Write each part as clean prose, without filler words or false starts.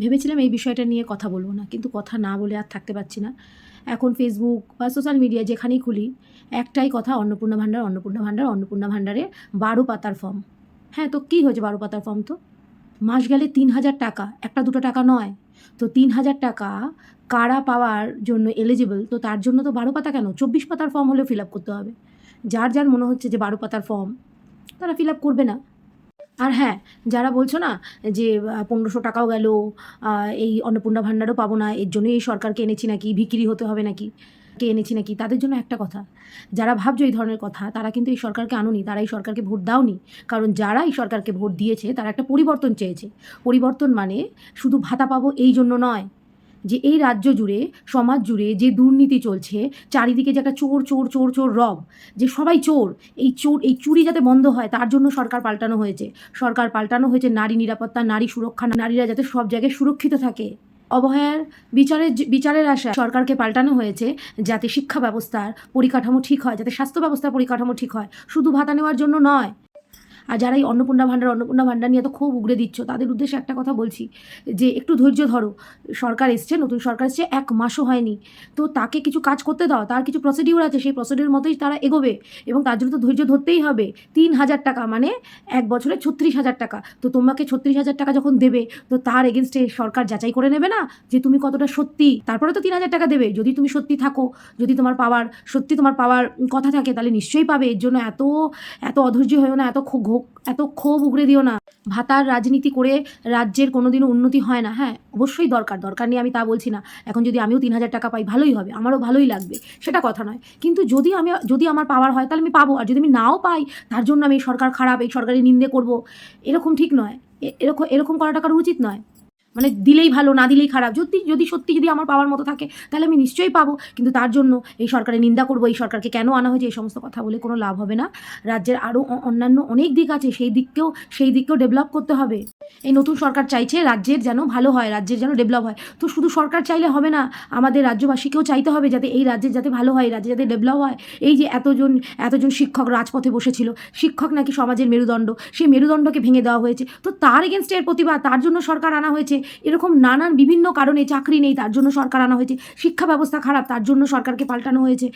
ভেবেছিলাম এই বিষয়টা নিয়ে কথা বলবো না, কিন্তু কথা না বলে আর থাকতে পারছি না। এখন ফেসবুক বা সোশ্যাল মিডিয়া যেখানেই খুলি একটাই কথা, অন্নপূর্ণা ভাণ্ডার, অন্নপূর্ণা ভাণ্ডার, অন্নপূর্ণা ভাণ্ডারে 12 পাতার ফর্ম। হ্যাঁ, তো কী হয়েছে 12 পাতার ফর্ম? তো মাস গেলে 3,000 টাকা, একটা দুটো টাকা নয়। তো 3,000 টাকা কারা পাওয়ার জন্য এলিজিবল, তো তার জন্য তো 12 পাতা কেন, 24 পাতার ফর্ম হলেও ফিল আপ করতে হবে। যার যার মনে হচ্ছে যে 12 পাতার ফর্ম, তারা ফিল আপ করবে না। আর হ্যাঁ, যারা বলছো না যে 1500 টাকাও গেল, এই অন্নপূর্ণা ভাণ্ডারও পাবো না, এর জন্যই এই সরকারকে এনেছি নাকি, ভিখিরি হতে হবে নাকি, কে এনেছি নাকি, তাদের জন্য একটা কথা, যারা ভাবছো এই ধরনের কথা, তারা কিন্তু এই সরকারকে আনোনি, তারা এই সরকারকে ভোট দাওনি। কারণ যারা এই সরকারকে ভোট দিয়েছে তারা একটা পরিবর্তন চেয়েছে। পরিবর্তন মানে শুধু ভাতা পাবো এই জন্য নয়, যে এই রাজ্য জুড়ে, সমাজ জুড়ে যে দুর্নীতি চলছে, চারিদিকে যে একটা চোর চোর চোর চোর রব, যে সবাই চোর, এই চুরি যাতে বন্ধ হয় তার জন্য সরকার পাল্টানো হয়েছে। সরকার পাল্টানো হয়েছে নারী নিরাপত্তা, নারী সুরক্ষা, নারীরা যাতে সব জায়গায় সুরক্ষিত থাকে। অবহেলার বিচারের আশায় সরকারকে পাল্টানো হয়েছে যাতে শিক্ষা ব্যবস্থার পরিকাঠামো ঠিক হয়, যাতে স্বাস্থ্য ব্যবস্থার পরিকাঠামো ঠিক হয়, শুধু ভাতা নেওয়ার জন্য নয়। আর যারা এই অন্নপূর্ণা ভাণ্ডার নিয়ে তো খুব উগড়ে দিচ্ছ, তাদের উদ্দেশ্যে একটা কথা বলছি, যে একটু ধৈর্য ধরো। সরকার এসছে, নতুন সরকার এসছে, 1 মাসও হয়নি, তো তাকে কিছু কাজ করতে দাও, তার কিছু প্রসিডিউর আছে, সেই প্রসিডিউর মতোই তারা এগোবে, এবং তার জন্য তো ধৈর্য ধরতেই হবে। 3,000 টাকা মানে 1 বছরে 36,000 টাকা। তো তোমাকে 36,000 টাকা যখন দেবে, তো তার এগেনস্টে সরকার যাচাই করে নেবে না যে তুমি কতটা সত্যি, তারপরে তো 3,000 টাকা দেবে। যদি তুমি সত্যি থাকো, যদি তোমার পাওয়ার কথা থাকে, তাহলে নিশ্চয়ই পাবে। এর জন্য এত এত অধৈর্য হয়েও না, এত ক্ষোভ উগড়ে দিও না। ভাতার রাজনীতি করে রাজ্যের কোনোদিনও উন্নতি হয় না। হ্যাঁ, অবশ্যই দরকার নিয়ে আমি তা বলছি না। এখন যদি আমিও 3,000 টাকা পাই, ভালোই হবে, আমারও ভালোই লাগবে, সেটা কথা নয়। কিন্তু যদি আমার পাওয়ার হয় তাহলে আমি পাবো, আর যদি আমি নাও পাই তার জন্য আমি এই সরকার খারাপ, এই সরকারের নিন্দে করব, এরকম ঠিক নয়। এরকম করাটা কারো উচিত নয়। মানে দিলেই ভালো, না দিলেই খারাপ। সত্যি যদি আমার পাওয়ার মতো থাকে তাহলে আমি নিশ্চয়ই পাবো, কিন্তু তার জন্য এই সরকারের নিন্দা করবো, এই সরকারকে কেন আনা হয়েছে, এই সমস্ত কথা বলে কোনো লাভ হবে না। রাজ্যের আরও অন্যান্য অনেক দিক আছে, সেই দিককেও ডেভেলপ করতে হবে। এই নতুন সরকার চাইছে রাজ্যের যেন ভালো হয়, রাজ্যের যেন ডেভেলপ হয়। তো শুধু সরকার চাইলে হবে না, আমাদের রাজ্যবাসীকেও চাইতে হবে যাতে এই রাজ্যের যাতে ভালো হয়, রাজ্যে যাতে ডেভেলপ হয়। এই যে এতজন শিক্ষক রাজপথে বসেছিল, শিক্ষক নাকি সমাজের মেরুদণ্ড, সেই মেরুদণ্ডকে ভেঙে দেওয়া হয়েছে, তো তার এগেনস্টে এর প্রতিবাদ, তার জন্য সরকার আনা হয়েছে। এরকম নানান বিভিন্ন কারণে, চাকরি নেই তার জন্য সরকার আনা হয়েছে, শিক্ষা ব্যবস্থা খারাপ তার জন্য সরকারকে পাল্টানো হয়েছে,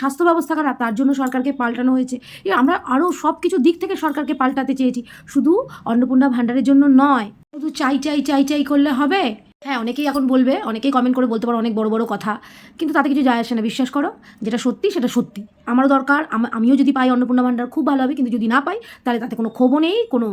স্বাস্থ্য ব্যবস্থা খারাপ তার জন্য সরকারকে পাল্টানো হয়েছে। আমরা আরও সব কিছু দিক থেকে সরকারকে পাল্টাতে চেয়েছি, শুধু অন্নপূর্ণা ভাণ্ডারের জন্য নয়। শুধু চাই করলে হবে? হ্যাঁ, অনেকেই এখন বলবে, অনেকেই কমেন্ট করে বলতে পারো অনেক বড় বড় কথা, কিন্তু তাতে কিছু যায় আসে না। বিশ্বাস করো, যেটা সত্যি সেটা সত্যি। আমারও দরকার, আমিও যদি পাই অন্নপূর্ণা ভাণ্ডার খুব ভালো হবে, কিন্তু যদি না পাই তাহলে তাতে কোনো ক্ষোভও নেই, কোনো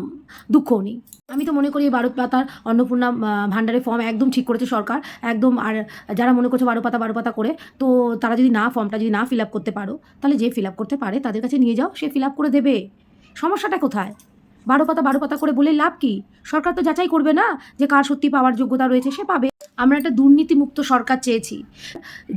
দুঃখও নেই। আমি তো মনে করি এই 12 পাতার অন্নপূর্ণা ভাণ্ডারের ফর্ম একদম ঠিক করেছে সরকার, একদম। আর যারা মনে করছে 12 পাতা করে, তো তারা যদি ফর্মটা যদি না ফিল আপ করতে পারো, তাহলে যে ফিল আপ করতে পারে তাদের কাছে নিয়ে যাও, সে ফিল আপ করে দেবে। সমস্যাটা কোথায়? 12 পাতা করে বলে লাভ কি? সরকার তো যাচাই করবে না যে কার সত্যি পাওয়ার যোগ্যতা রয়েছে, সে পাবে। আমরা একটা দুর্নীতিমুক্ত সরকার চেয়েছি,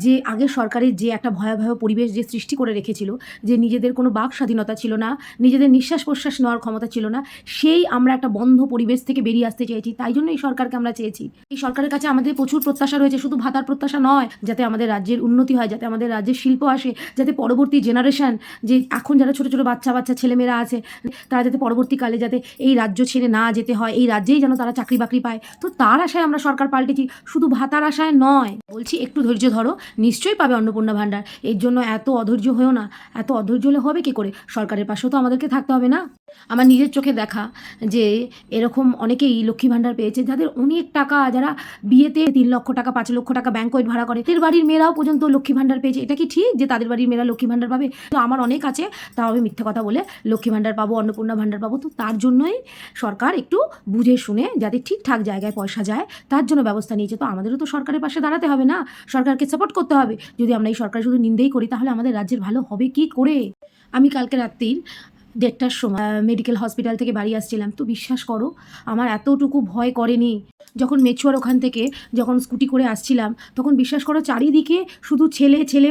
যে আগের সরকারের যে একটা ভয়াবহ পরিবেশ যে সৃষ্টি করে রেখেছিল, যে নিজেদের কোনো বাক স্বাধীনতা ছিল না, নিজেদের নিঃশ্বাস প্রশ্বাস নেওয়ার ক্ষমতা ছিল না, সেই আমরা একটা বন্ধ পরিবেশ থেকে বেরিয়ে আসতে চেয়েছি। তাই জন্য এই সরকারকে আমরা চেয়েছি। এই সরকারের কাছে আমাদের প্রচুর প্রত্যাশা রয়েছে, শুধু ভাতার প্রত্যাশা নয়, যাতে আমাদের রাজ্যের উন্নতি হয়, যাতে আমাদের রাজ্যের শিল্প আসে, যাতে পরবর্তী জেনারেশন, যে এখন যারা ছোটো ছোটো বাচ্চা ছেলেমেয়েরা আছে, তারা যাতে পরবর্তীকালে যাতে এই রাজ্য ছেড়ে না যেতে হয়, এই রাজ্যেই যেন তারা চাকরি বাকরি পায়। তো তার আশায় আমরা সরকার পাল্টেছি, শুধু ভাতার আশায় নয়। বলছি একটু ধৈর্য ধরো, নিশ্চয়ই পাবে অন্নপূর্ণা ভাণ্ডার। এর জন্য এত অধৈর্য হয়েও না, এত অধৈর্য হলে হবে কি করে? সরকারের পাশেও তো আমাদেরকে থাকতে হবে না? আমার নিজের চোখে দেখা যে এরকম অনেকেই লক্ষ্মী ভাণ্ডার পেয়েছে, যাদের অনেক টাকা, যারা বিয়েতে 3 লক্ষ টাকা 5 লক্ষ টাকা ব্যাংকোয়েট ভাড়া করে, তাদের বাড়ির মেয়েরাও পর্যন্ত লক্ষ্মী ভাণ্ডার পেয়েছে। এটা কি ঠিক যে তাদের বাড়ির মেয়েরা লক্ষ্মী ভাণ্ডার পাবে? তো আমার অনেক আছে, তাও আমি মিথ্যে কথা বলে লক্ষ্মী ভাণ্ডার পাবো, অন্নপূর্ণা ভাণ্ডার পাবো। তো তার জন্যই সরকার একটু বুঝে শুনে যাতে ঠিকঠাক জায়গায় পয়সা যায় তার জন্য ব্যবস্থা নিয়েছে। তো আমাদেরও তো সরকারের পাশে দাঁড়াতে হবে না, সরকারকে সাপোর্ট করতে হবে। যদি আমরা এই সরকার শুধু নিন্দেই করি, তাহলে আমাদের রাজ্যের ভালো হবে কি করে? আমি কালকে রাত্রির 1:30টার সময় মেডিকেল হসপিটাল থেকে বাড়ি আসছিলাম, তো বিশ্বাস করো আমার এতটুকু ভয় করেনি। যখন মেচুয়ার ওখান থেকে যখন স্কুটি করে আসছিলাম, তখন বিশ্বাস করো চারিদিকে শুধু ছেলে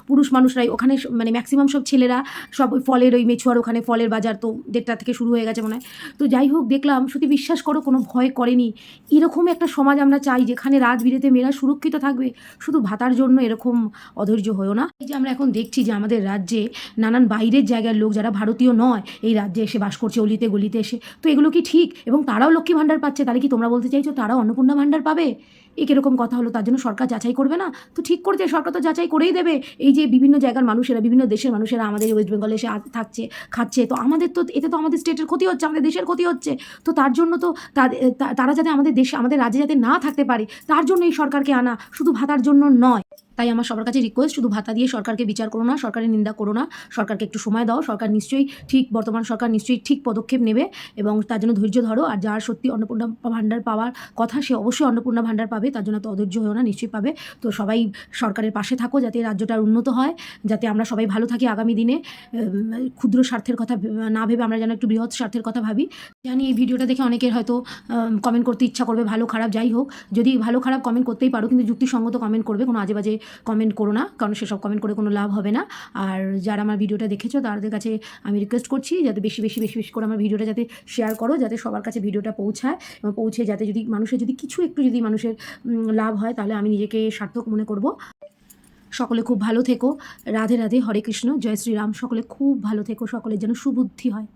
পুরুষ মানুষরাই ওখানে, মানে ম্যাক্সিমাম সব ছেলেরা, সব ওই ফলের, ওই মেচুয়ার ওখানে ফলের বাজার তো 1:30টা থেকে শুরু হয়ে গেছে মনে হয়। তো যাই হোক, দেখলাম, সত্যি বিশ্বাস করো কোনো ভয় করেনি। এরকম একটা সমাজ আমরা চাই, যেখানে রাত বিরেতে মেয়েরা সুরক্ষিত থাকবে। শুধু ভাতার জন্য এরকম অধৈর্য হয়েও না। এই যে আমরা এখন দেখছি যে আমাদের রাজ্যে নানান বাইরের জায়গার লোক, যারা ভারতীয় নয়, এই রাজ্যে এসে বাস করছে, অলিতে গলিতে এসে। তো এগুলো কি ঠিক? এবং তারাও লক্ষ্মী ভাণ্ডার পাচ্ছে, তাহলে কি তোমরা বলতে চাইছো তারা অন্নপূর্ণা ভাণ্ডার পাবে? এ কীরকম কথা হলো? তার জন্য সরকার যাচাই করবে না? তো ঠিক করেছে, সরকার তো যাচাই করেই দেবে। এই যে বিভিন্ন জায়গার মানুষেরা, বিভিন্ন দেশের মানুষেরা আমাদের ওয়েস্ট বেঙ্গলে এসে থাকছে, খাচ্ছে, তো আমাদের তো এতে তো আমাদের স্টেটের ক্ষতি হচ্ছে, আমাদের দেশের ক্ষতি হচ্ছে। তো তার জন্য তো তারা যাতে আমাদের দেশে, আমাদের রাজ্যে যাতে না থাকতে পারে, তার জন্য এই সরকারকে আনা, শুধু ভাতার জন্য নয়। তাই আমার সবার কাছে রিকোয়েস্ট, শুধু ভাতা দিয়ে সরকারকে বিচার করো না, সরকারের নিন্দা করো না, সরকারকে একটু সময় দাও। সরকার নিশ্চয়ই ঠিক, বর্তমান সরকার নিশ্চয়ই ঠিক পদক্ষেপ নেবে এবং তার জন্য ধৈর্য ধরো। আর যার সত্যি অন্নপূর্ণা ভাণ্ডার পাওয়ার কথা, সে অবশ্যই অন্নপূর্ণা ভাণ্ডার পাবে, তার জন্য তো অধৈর্য হয়েও না, নিশ্চয়ই পাবে। তো সবাই সরকারের পাশে থাকো, যাতে রাজ্যটার উন্নত হয়, যাতে আমরা সবাই ভালো থাকি আগামী দিনে। ক্ষুদ্র স্বার্থের কথা না ভেবে আমরা যেন একটু বৃহৎ স্বার্থের কথা ভাবি। জানি এই ভিডিওটা দেখে অনেকের হয়তো কমেন্ট করতে ইচ্ছা করবে, ভালো খারাপ যাই হোক, যদি ভালো খারাপ কমেন্ট করতেই পারো, কিন্তু যুক্তিসঙ্গত কমেন্ট করবে, কোনো আজে বাজে কমেন্ট করো না, কারণ সেসব কমেন্ট করে কোনো লাভ হবে না। আর যারা আমার ভিডিওটা দেখেছো তাদের কাছে আমি রিকোয়েস্ট করছি যাতে বেশি বেশি বেশি বেশি করে আমার ভিডিওটা যাতে শেয়ার করো, যাতে সবার কাছে ভিডিওটা পৌঁছায় এবং পৌঁছে যাতে যদি মানুষের যদি কিছু একটু যদি মানুষের লাভ হয়, তাহলে আমি নিজেকে সার্থক মনে করব। সকলে খুব ভালো থেকো। রাধে রাধে, হরে কৃষ্ণ, জয় শ্রীরাম। সকলে খুব ভালো থেকো, সকলের যেন সুবুদ্ধি হয়।